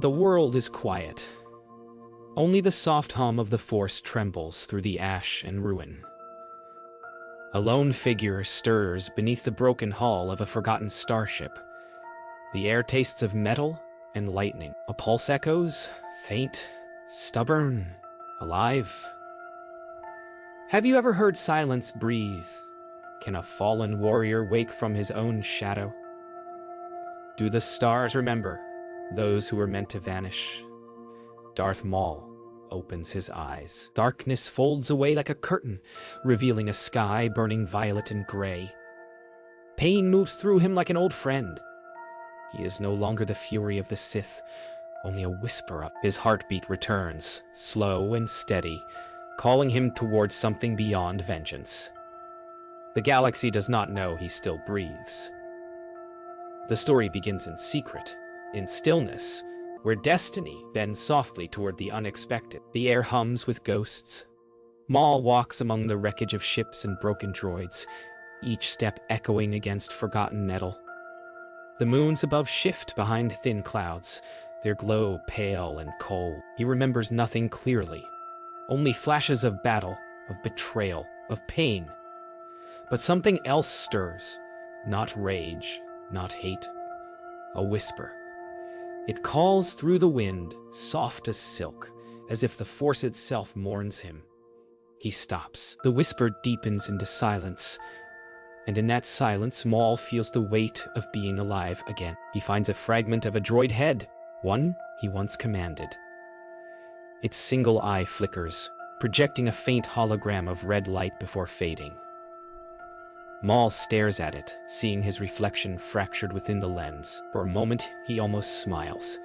The world is quiet. Only the soft hum of the Force trembles through the ash and ruin. A lone figure stirs beneath the broken hull of a forgotten starship. The air tastes of metal and lightning. A pulse echoes, faint, stubborn, alive. Have you ever heard silence breathe? Can a fallen warrior wake from his own shadow? Do the stars remember those who were meant to vanish? Darth Maul opens his eyes. Darkness folds away like a curtain, revealing a sky burning violet and gray. Pain moves through him like an old friend. He is no longer the fury of the Sith, only a whisper of his heartbeat returns, slow and steady, calling him towards something beyond vengeance. The galaxy does not know he still breathes. The story begins in secret, in stillness, where destiny bends softly toward the unexpected. The air hums with ghosts. Maul walks among the wreckage of ships and broken droids, each step echoing against forgotten metal. The moons above shift behind thin clouds, their glow pale and cold. He remembers nothing clearly, only flashes of battle, of betrayal, of pain. But something else stirs, not rage, not hate, a whisper. It calls through the wind, soft as silk, as if the Force itself mourns him. He stops. The whisper deepens into silence, and in that silence, Maul feels the weight of being alive again. He finds a fragment of a droid head, one he once commanded. Its single eye flickers, projecting a faint hologram of red light before fading. Maul stares at it, seeing his reflection fractured within the lens. For a moment, he almost smiles.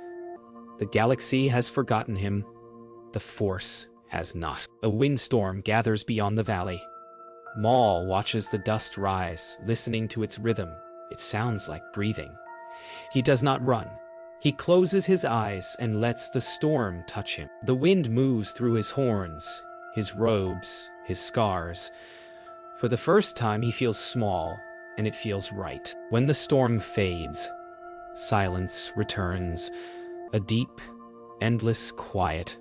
The galaxy has forgotten him. The Force has not. A windstorm gathers beyond the valley. Maul watches the dust rise, listening to its rhythm. It sounds like breathing. He does not run. He closes his eyes and lets the storm touch him. The wind moves through his horns, his robes, his scars. For the first time, he feels small, and it feels right. When the storm fades, silence returns, a deep, endless quiet.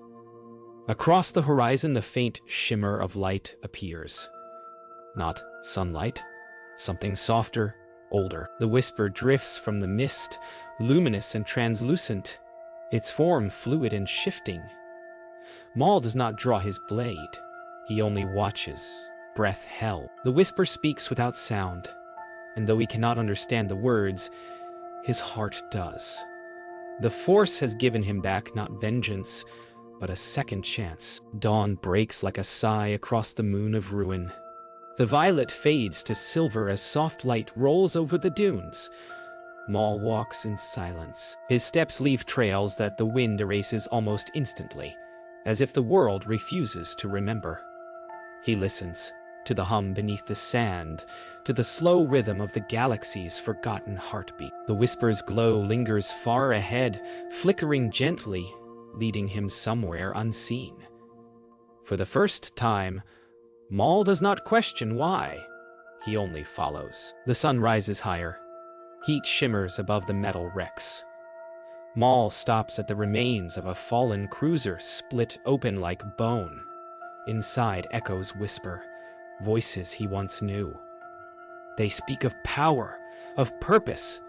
Across the horizon, the faint shimmer of light appears. Not sunlight, something softer, older. The whisper drifts from the mist, luminous and translucent, its form fluid and shifting. Maul does not draw his blade. He only watches, breath held. The whisper speaks without sound, and though he cannot understand the words, his heart does. The Force has given him back not vengeance, but a second chance. Dawn breaks like a sigh across the moon of ruin. The violet fades to silver as soft light rolls over the dunes. Maul walks in silence. His steps leave trails that the wind erases almost instantly, as if the world refuses to remember. He listens to the hum beneath the sand, to the slow rhythm of the galaxy's forgotten heartbeat. The whisper's glow lingers far ahead, flickering gently, leading him somewhere unseen. For the first time, Maul does not question why. He only follows. The sun rises higher. Heat shimmers above the metal wrecks. Maul stops at the remains of a fallen cruiser split open like bone. Inside echoes whisper, voices he once knew. They speak of power, of purpose,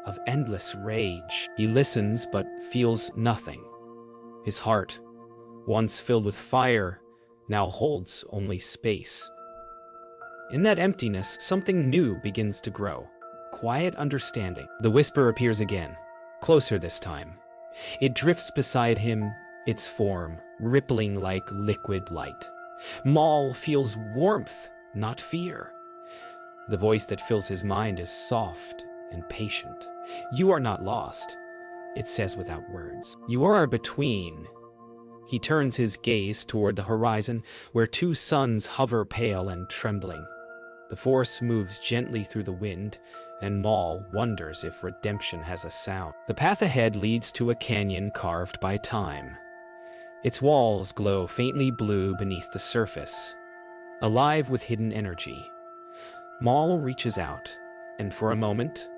of endless rage. He listens but feels nothing. His heart, once filled with fire, now holds only space. In that emptiness, something new begins to grow. Quiet understanding. The whisper appears again, closer this time. It drifts beside him, its form rippling like liquid light. Maul feels warmth, not fear. The voice that fills his mind is soft and patient. You are not lost, it says without words. You are between. He turns his gaze toward the horizon, where two suns hover pale and trembling. The Force moves gently through the wind, and Maul wonders if redemption has a sound. The path ahead leads to a canyon carved by time. Its walls glow faintly blue beneath the surface, alive with hidden energy. Maul reaches out, and for a moment,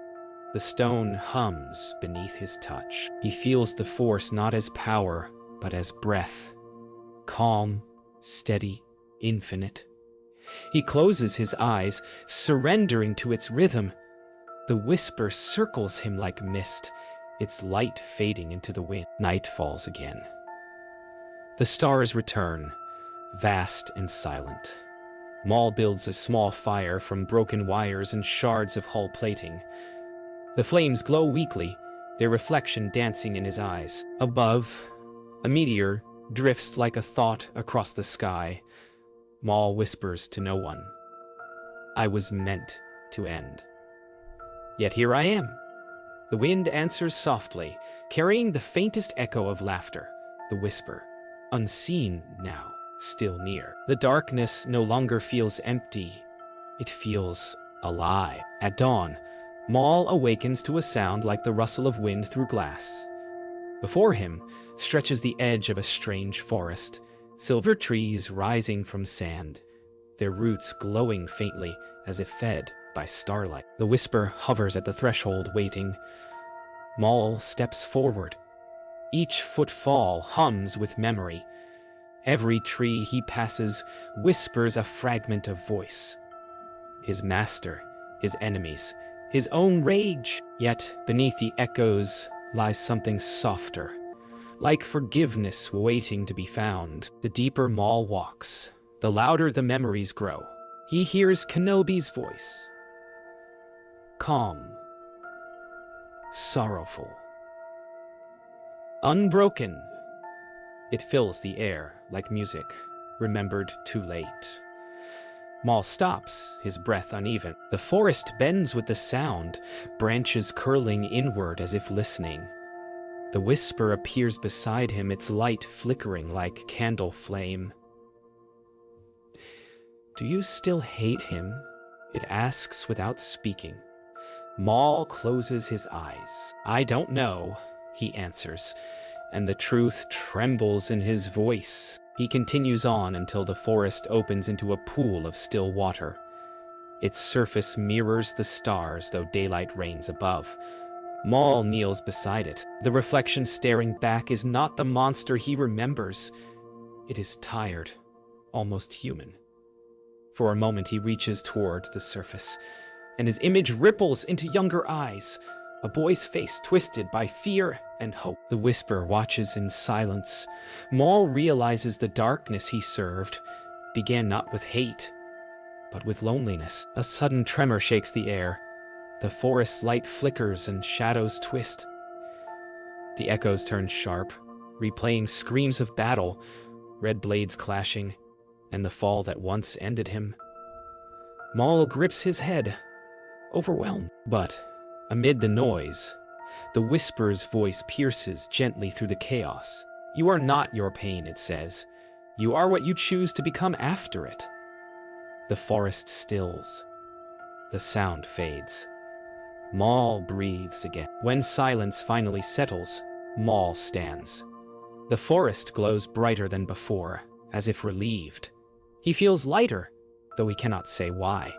The stone hums beneath his touch. He feels the force not as power, but as breath. Calm, steady, infinite. He closes his eyes, surrendering to its rhythm. The whisper circles him like mist, its light fading into the wind. Night falls again. The stars return, vast and silent. Maul builds a small fire from broken wires and shards of hull plating. The flames glow weakly, their reflection dancing in his eyes. Above, a meteor drifts like a thought across the sky. Maul whispers to no one, "I was meant to end." Yet here I am. The wind answers softly, carrying the faintest echo of laughter, the whisper, unseen now, still near. The darkness no longer feels empty. It feels alive. At dawn, Maul awakens to a sound like the rustle of wind through glass. Before him stretches the edge of a strange forest, silver trees rising from sand, their roots glowing faintly as if fed by starlight. The whisper hovers at the threshold, waiting. Maul steps forward. Each footfall hums with memory. Every tree he passes whispers a fragment of voice. His master, his enemies, his own rage. Yet beneath the echoes lies something softer, like forgiveness waiting to be found. The deeper Maul walks, the louder the memories grow. He hears Kenobi's voice. Calm, sorrowful, unbroken. It fills the air like music, remembered too late. Maul stops, his breath uneven. The forest bends with the sound, branches curling inward as if listening. The whisper appears beside him, its light flickering like candle flame. "Do you still hate him?" it asks without speaking. Maul closes his eyes. "I don't know," he answers, and the truth trembles in his voice. He continues on until the forest opens into a pool of still water. Its surface mirrors the stars, though daylight reigns above. Maul kneels beside it. The reflection staring back is not the monster he remembers. It is tired, almost human. For a moment he reaches toward the surface, and his image ripples into younger eyes, a boy's face twisted by fear and hope. The whisper watches in silence. Maul realizes the darkness he served began not with hate, but with loneliness. A sudden tremor shakes the air. The forest's light flickers and shadows twist. The echoes turn sharp, replaying screams of battle, red blades clashing, and the fall that once ended him. Maul grips his head, overwhelmed. But amid the noise, the whisper's voice pierces gently through the chaos. "You are not your pain," it says. "You are what you choose to become after it." The forest stills. The sound fades. Maul breathes again. When silence finally settles, Maul stands. The forest glows brighter than before, as if relieved. He feels lighter, though he cannot say why.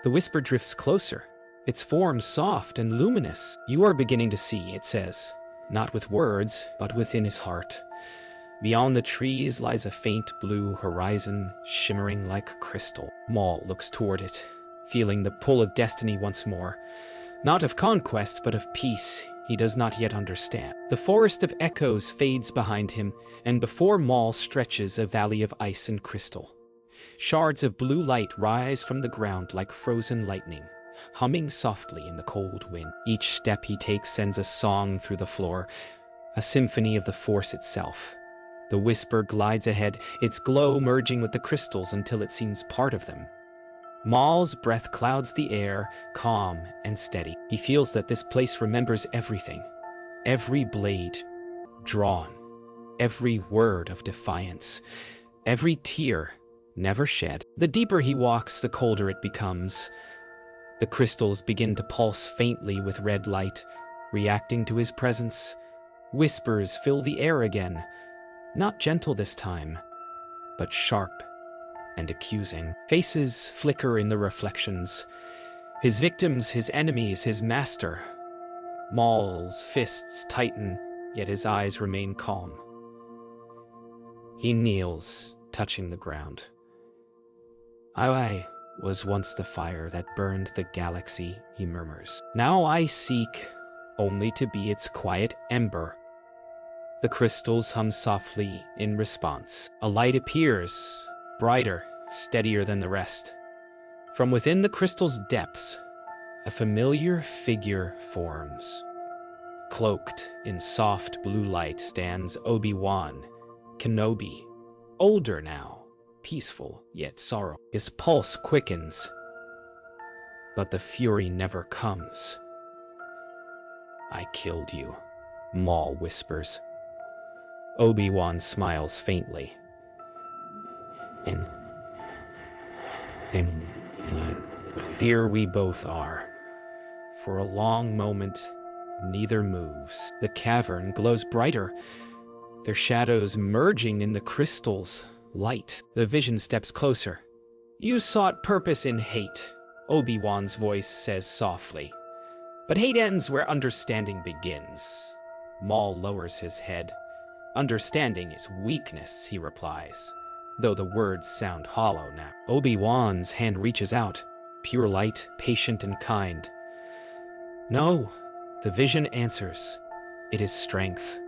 The whisper drifts closer, its form soft and luminous. "You are beginning to see," it says, not with words, but within his heart. Beyond the trees lies a faint blue horizon, shimmering like crystal. Maul looks toward it, feeling the pull of destiny once more. Not of conquest, but of peace he does not yet understand. The forest of echoes fades behind him, and before Maul stretches a valley of ice and crystal. Shards of blue light rise from the ground like frozen lightning, humming softly in the cold wind. Each step he takes sends a song through the floor, a symphony of the Force itself. The whisper glides ahead, its glow merging with the crystals until it seems part of them. Maul's breath clouds the air, calm and steady. He feels that this place remembers everything. Every blade drawn, every word of defiance, every tear never shed. The deeper he walks, the colder it becomes. The crystals begin to pulse faintly with red light, reacting to his presence. Whispers fill the air again, not gentle this time, but sharp and accusing. Faces flicker in the reflections. His victims, his enemies, his master. Maul's fists tighten, yet his eyes remain calm. He kneels, touching the ground. I was once the fire that burned the galaxy, he murmurs. Now I seek only to be its quiet ember. The crystals hum softly in response. A light appears, brighter, steadier than the rest. From within the crystal's depths, a familiar figure forms. Cloaked in soft blue light stands Obi-Wan Kenobi, older now, peaceful yet sorrow. His pulse quickens, but the fury never comes. I killed you, Maul whispers. Obi-Wan smiles faintly. And here we both are. For a long moment, neither moves. The cavern glows brighter, their shadows merging in the crystal's light. The vision steps closer. You sought purpose in hate, Obi-Wan's voice says softly. But hate ends where understanding begins. Maul lowers his head. Understanding is weakness, he replies, though the words sound hollow now. Obi-Wan's hand reaches out, pure light, patient and kind. No, the vision answers. It is strength.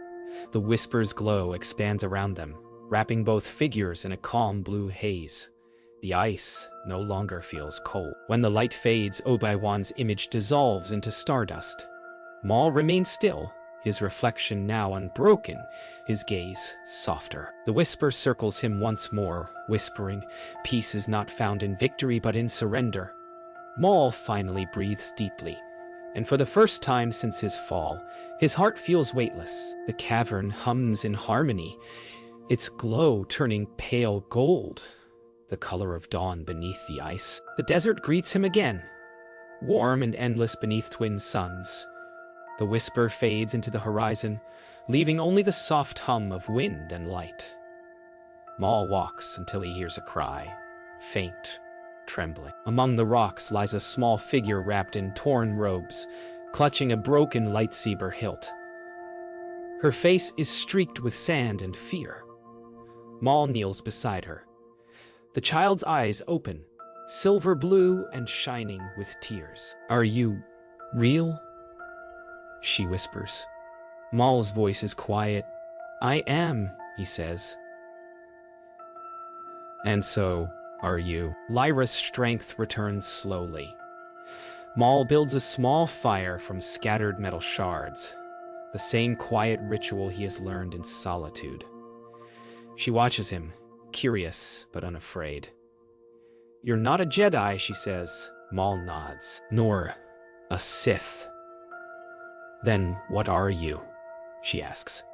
The whisper's glow expands around them, wrapping both figures in a calm blue haze. The ice no longer feels cold. When the light fades, Obi-Wan's image dissolves into stardust. Maul remains still, his reflection now unbroken, his gaze softer. The whisper circles him once more, whispering, peace is not found in victory but in surrender. Maul finally breathes deeply, and for the first time since his fall, his heart feels weightless. The cavern hums in harmony, its glow turning pale gold, the color of dawn beneath the ice. The desert greets him again, warm and endless beneath twin suns. The whisper fades into the horizon, leaving only the soft hum of wind and light. Maul walks until he hears a cry, faint, trembling. Among the rocks lies a small figure wrapped in torn robes, clutching a broken lightsaber hilt. Her face is streaked with sand and fear. Maul kneels beside her. The child's eyes open, silver blue and shining with tears. Are you real? She whispers. Maul's voice is quiet. I am, he says. And so are you. Lyra's strength returns slowly. Maul builds a small fire from scattered metal shards, the same quiet ritual he has learned in solitude. She watches him, curious but unafraid. You're not a Jedi, she says. Maul nods. Nor a Sith. Then what are you? She asks.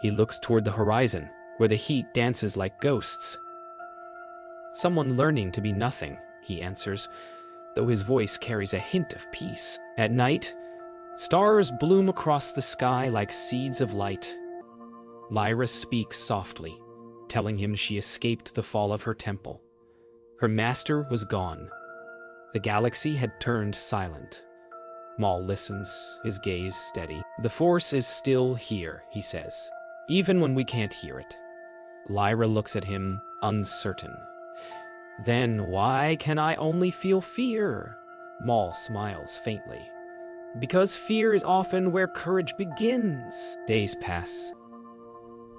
He looks toward the horizon, where the heat dances like ghosts. Someone learning to be nothing, he answers, though his voice carries a hint of peace. At night, stars bloom across the sky like seeds of light. Lyra speaks softly, telling him she escaped the fall of her temple. Her master was gone. The galaxy had turned silent. Maul listens, his gaze steady. The Force is still here, he says, even when we can't hear it. Lyra looks at him, uncertain. Then why can I only feel fear? Maul smiles faintly. Because fear is often where courage begins. Days pass.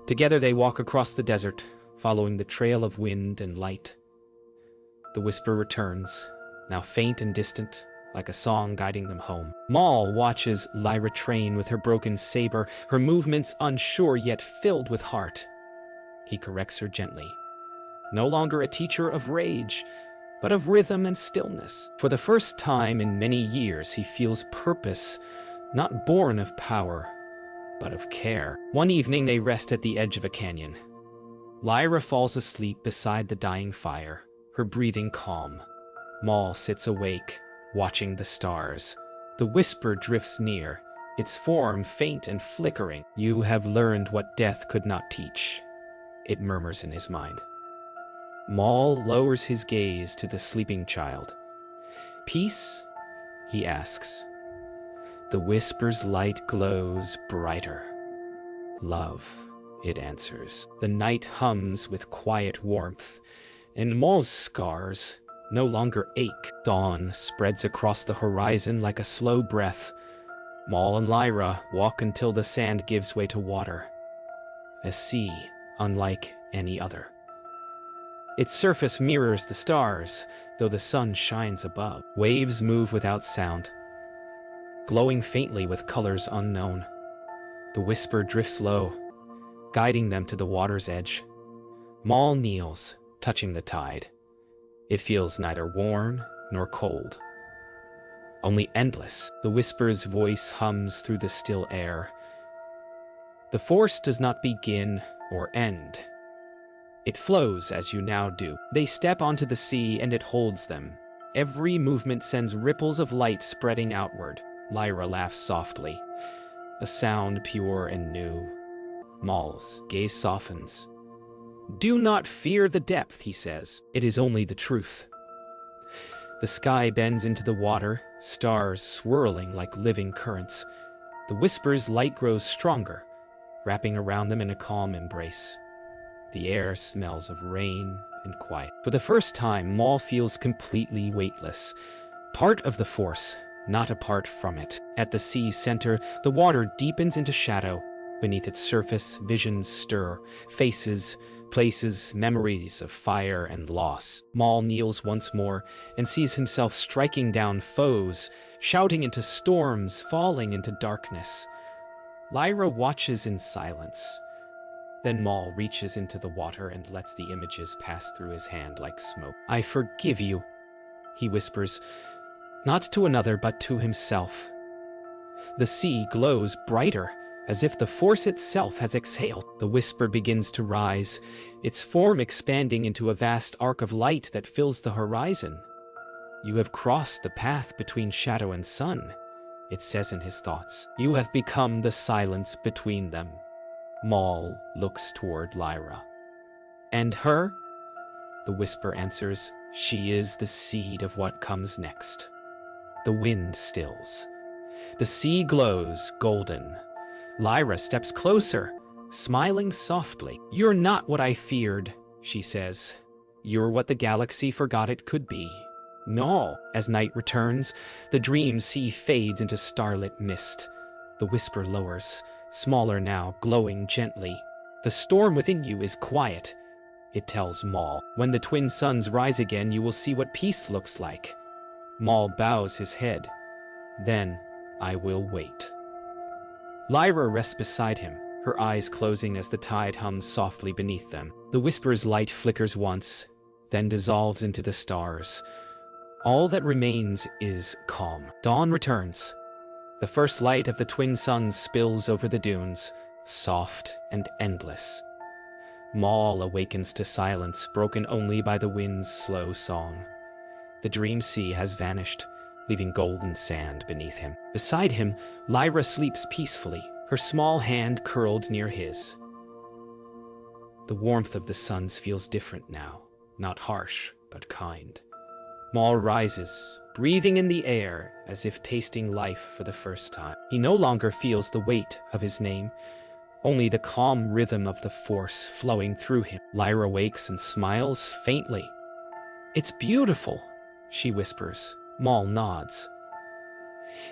Together they walk across the desert, following the trail of wind and light. The whisper returns, now faint and distant, like a song guiding them home. Maul watches Lyra train with her broken saber, her movements unsure yet filled with heart. He corrects her gently. No longer a teacher of rage, but of rhythm and stillness. For the first time in many years, he feels purpose, not born of power, but of care. One evening, they rest at the edge of a canyon. Lyra falls asleep beside the dying fire, her breathing calm. Maul sits awake, watching the stars. The whisper drifts near, its form faint and flickering. You have learned what death could not teach, it murmurs in his mind. Maul lowers his gaze to the sleeping child. Peace he asks. The whisper's light glows brighter. Love, it answers. The night hums with quiet warmth, and Maul's scars no longer ache. Dawn spreads across the horizon like a slow breath. Maul and Lyra walk until the sand gives way to water. A sea unlike any other. Its surface mirrors the stars, though the sun shines above. Waves move without sound, glowing faintly with colors unknown. The whisper drifts low, guiding them to the water's edge. Maul kneels, touching the tide. It feels neither warm nor cold, only endless. The whisper's voice hums through the still air. The force does not begin or end. It flows as you now do. They step onto the sea and it holds them. Every movement sends ripples of light spreading outward. Lyra laughs softly, a sound pure and new. Maul's gaze softens. Do not fear the depth, he says. It is only the truth. The sky bends into the water, stars swirling like living currents. The whisper's light grows stronger, wrapping around them in a calm embrace. The air smells of rain and quiet. For the first time, Maul feels completely weightless. Part of the Force, not apart from it. At the sea's center, the water deepens into shadow. Beneath its surface, visions stir, faces, places, memories of fire and loss. Maul kneels once more and sees himself striking down foes, shouting into storms, falling into darkness. Lyra watches in silence. Then Maul reaches into the water and lets the images pass through his hand like smoke. I forgive you, he whispers, not to another but to himself. The sea glows brighter, as if the Force itself has exhaled. The whisper begins to rise, its form expanding into a vast arc of light that fills the horizon. You have crossed the path between shadow and sun, it says in his thoughts. You have become the silence between them. Maul looks toward Lyra. And her? The whisper answers, she is the seed of what comes next. The wind stills. The sea glows golden. Lyra steps closer, smiling softly. You're not what I feared, she says. You're what the galaxy forgot it could be. No. As night returns, the dream sea fades into starlit mist. The whisper lowers, smaller now, glowing gently. The storm within you is quiet, it tells Maul. When the twin suns rise again, you will see what peace looks like. Maul bows his head. Then I will wait. Lyra rests beside him, her eyes closing as the tide hums softly beneath them. The whisper's light flickers once, then dissolves into the stars. All that remains is calm. Dawn returns. The first light of the twin suns spills over the dunes, soft and endless. Maul awakens to silence, broken only by the wind's slow song. The dream sea has vanished, leaving golden sand beneath him. Beside him, Lyra sleeps peacefully, her small hand curled near his. The warmth of the suns feels different now, not harsh, but kind. Maul rises, breathing in the air as if tasting life for the first time. He no longer feels the weight of his name, only the calm rhythm of the Force flowing through him. Lyra wakes and smiles faintly. It's beautiful, she whispers. Maul nods.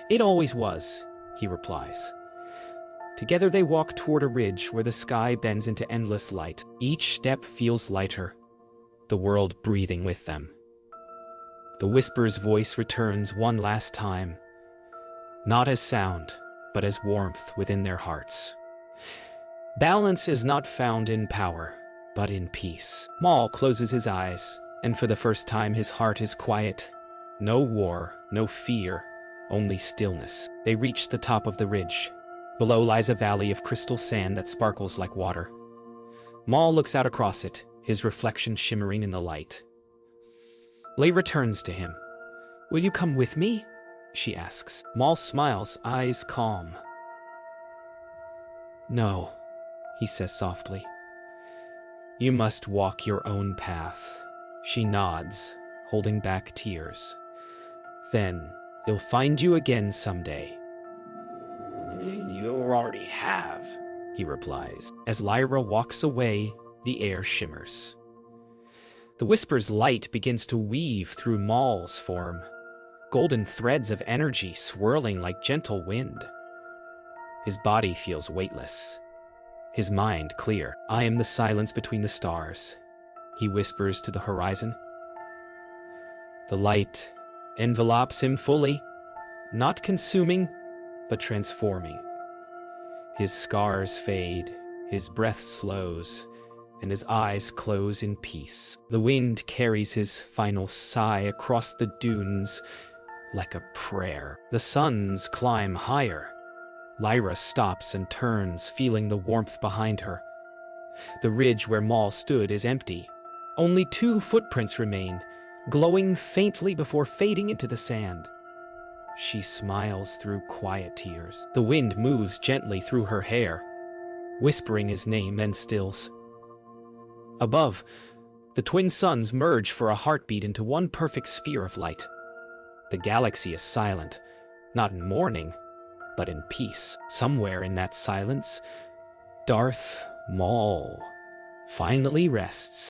It always was, he replies. Together they walk toward a ridge where the sky bends into endless light. Each step feels lighter, the world breathing with them. The whisper's voice returns one last time, not as sound, but as warmth within their hearts. Balance is not found in power, but in peace. Maul closes his eyes, and for the first time his heart is quiet. No war, no fear, only stillness. They reach the top of the ridge. Below lies a valley of crystal sand that sparkles like water. Maul looks out across it, his reflection shimmering in the light. Lyra turns to him. Will you come with me? She asks. Maul smiles, eyes calm. No, he says softly. You must walk your own path. She nods, holding back tears. Then, He'll find you again someday. You already have, he replies. As Lyra walks away, the air shimmers. The Whisper's light begins to weave through Maul's form, golden threads of energy swirling like gentle wind. His body feels weightless, his mind clear. I am the silence between the stars, he whispers to the horizon. The light envelops him fully, not consuming, but transforming. His scars fade, his breath slows, and his eyes close in peace. The wind carries his final sigh across the dunes like a prayer. The suns climb higher. Lyra stops and turns, feeling the warmth behind her. The ridge where Maul stood is empty. Only 2 footprints remain, glowing faintly before fading into the sand. She smiles through quiet tears. The wind moves gently through her hair, whispering his name, then stills. Above, the twin suns merge for a heartbeat into one perfect sphere of light. The galaxy is silent, not in mourning, but in peace. Somewhere in that silence, Darth Maul finally rests.